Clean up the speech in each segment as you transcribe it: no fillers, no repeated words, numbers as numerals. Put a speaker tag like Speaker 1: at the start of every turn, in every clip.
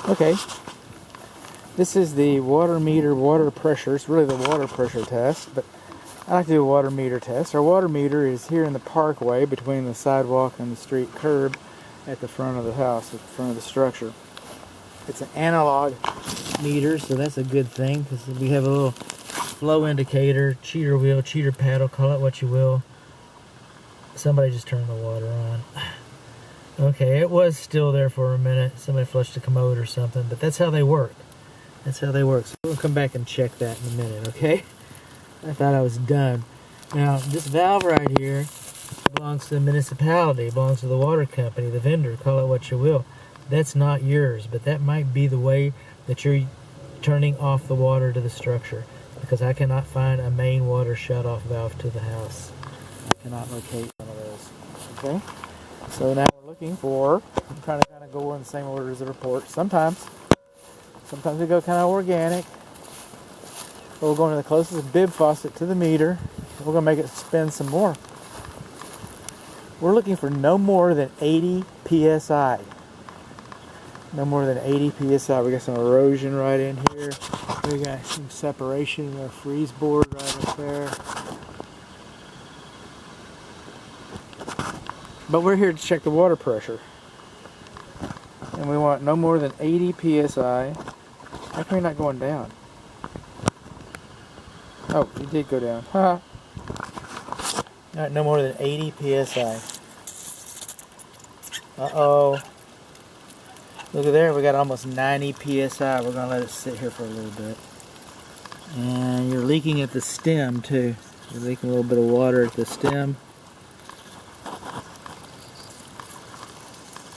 Speaker 1: Okay, this is the water meter water pressure. It's really the water pressure test, but I like to do a water meter test. Our water meter is here in the parkway between the sidewalk and the street curb at the front of the house, at the front of the structure. It's an analog meter, so that's a good thing because we have a little flow indicator, cheater wheel, cheater paddle, call it what you will. Somebody just turned the water on. Okay, it was still there for a minute. Somebody flushed a commode or something, but that's how they work. That's how they work. So we'll come back and check that in a minute, okay? I thought I was done. Now, this valve right here belongs to the municipality, belongs to the water company, the vendor, call it what you will. That's not yours, but that might be the way that you're turning off the water to the structure, because I cannot find a main water shut-off valve to the house. I cannot locate one of those, okay? So now we're looking for, I'm trying to kind of go in the same order as the report. Sometimes we go kind of organic. We'll go into the closest bib faucet to the meter. We're going to make it spin some more. We're looking for no more than 80 psi. No more than 80 psi. We got some erosion right in here. We got some separation in our freeze board right up there. But we're here to check the water pressure. And we want no more than 80 psi. How come you're not going down? Oh, you did go down. Haha. Alright, no more than 80 psi. Uh-oh. Look at there, we got almost 90 psi. We're going to let it sit here for a little bit. And you're leaking at the stem too. You're leaking a little bit of water at the stem.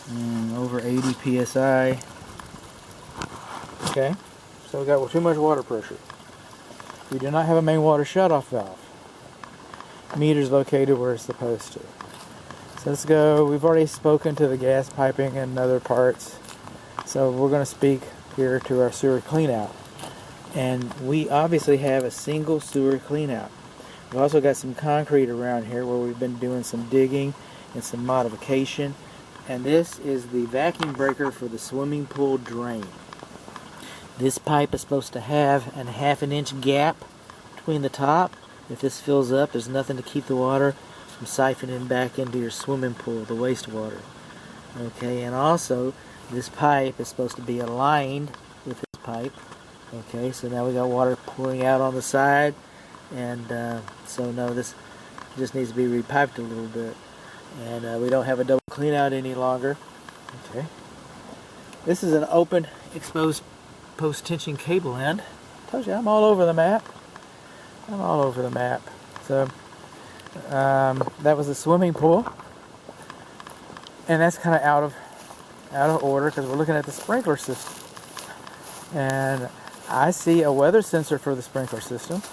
Speaker 1: And over 80 psi. Okay, so we got too much water pressure. We do not have a main water shutoff valve. Meter's located where it's supposed to. So let's go. We've already spoken to the gas piping and other parts. So we're going to speak here to our sewer cleanout. And we obviously have a single sewer cleanout. We've also got some concrete around here where we've been doing some digging and some modification. And this is the vacuum breaker for the swimming pool drain. This pipe is supposed to have a ½ inch gap between the top. If this fills up, there's nothing to keep the water from siphoning back into your swimming pool, the wastewater. Okay, and also this pipe is supposed to be aligned with this pipe. Okay, so now we got water pouring out on the side, and so no, this just needs to be repiped a little bit. And we don't have a double clean out any longer. Okay, this is an open, exposed post-tension cable end. I told you, I'm all over the map. I'm all over the map. So that was a swimming pool, and that's kind of out of order because we're looking at the sprinkler system. And I see a weather sensor for the sprinkler system.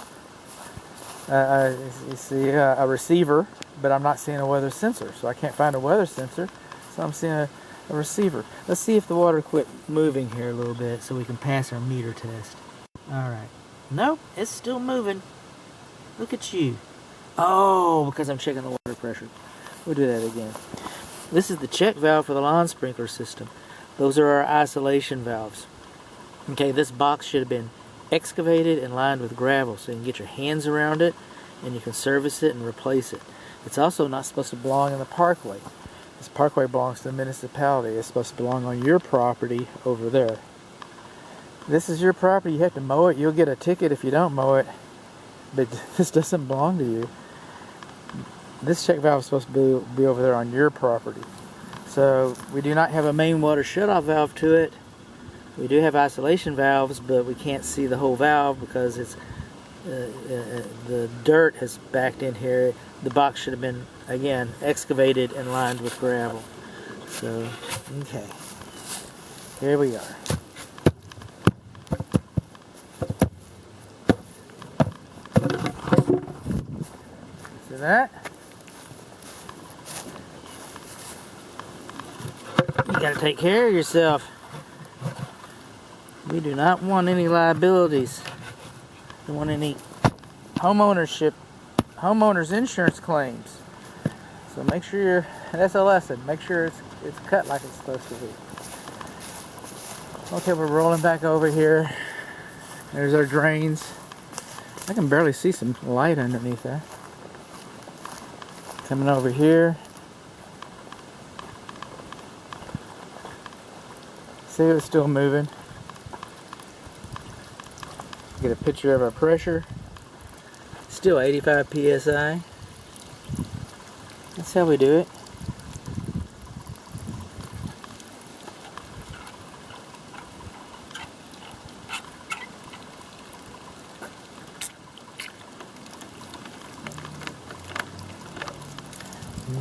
Speaker 1: You see a receiver, but I'm not seeing a weather sensor, so I can't find a weather sensor, so I'm seeing a receiver. Let's see if the water quit moving here a little bit so we can pass our meter test. Alright. Nope, it's still moving. Look at you. Oh, because I'm checking the water pressure. We'll do that again. This is the check valve for the lawn sprinkler system. Those are our isolation valves. Okay, this box should have been excavated and lined with gravel so you can get your hands around it and you can service it and replace it. It's also not supposed to belong in the parkway. This parkway belongs to the municipality. It's supposed to belong on your property over there. This is your property. You have to mow it. You'll get a ticket if you don't mow it. But this doesn't belong to you. This check valve is supposed to be over there on your property. So we do not have a main water shutoff valve to it. We do have isolation valves, but we can't see the whole valve because it's the dirt has backed in here. The box should have been, again, excavated and lined with gravel. So, okay. Here we are. See that? You gotta take care of yourself. We do not want any liabilities. We don't want any homeowners insurance claims. So make sure that's a lesson. Make sure it's cut like it's supposed to be. Okay, we're rolling back over here. There's our drains. I can barely see some light underneath there. Coming over here. See, it's still moving. Get a picture of our pressure. Still 85 psi. That's how we do it.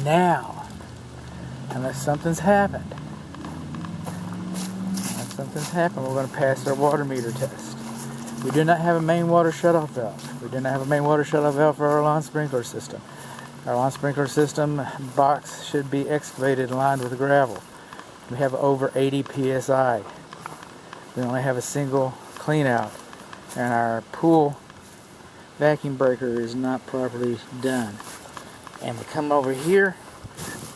Speaker 1: Now, unless something's happened, we're going to pass our water meter test. We do not have a main water shutoff valve. We do not have a main water shutoff valve for our lawn sprinkler system. Our lawn sprinkler system box should be excavated and lined with gravel. We have over 80 psi. We only have a single clean out, and our pool vacuum breaker is not properly done. And we come over here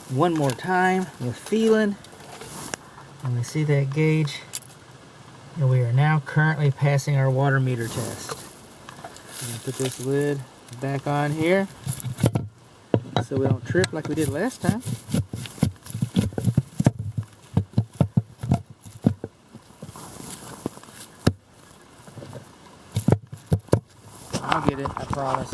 Speaker 1: one more time with feeling, and we see that gauge, and we are now currently passing our water meter test. I'm going to put this lid back on here so we don't trip like we did last time. I'll get it, I promise.